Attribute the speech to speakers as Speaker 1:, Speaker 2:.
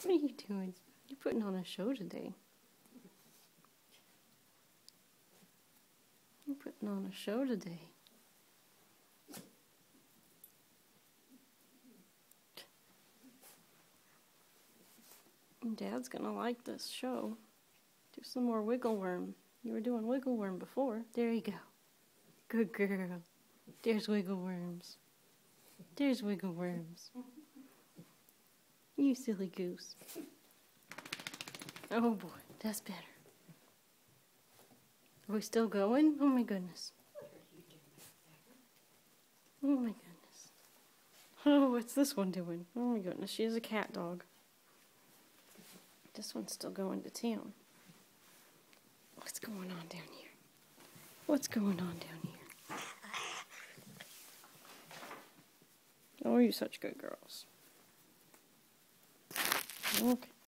Speaker 1: What are you doing? You're putting on a show today. You're putting on a show today. Dad's gonna like this show. Do some more wiggle worm. You were doing wiggle worm before. There you go. Good girl. There's wiggle worms. There's wiggle worms. You silly goose. Oh boy, that's better. Are we still going? Oh my goodness. Oh my goodness. Oh, what's this one doing? Oh my goodness, she is a cat dog. This one's still going to town. What's going on down here? What's going on down here? Oh, you're such good girls. Okay.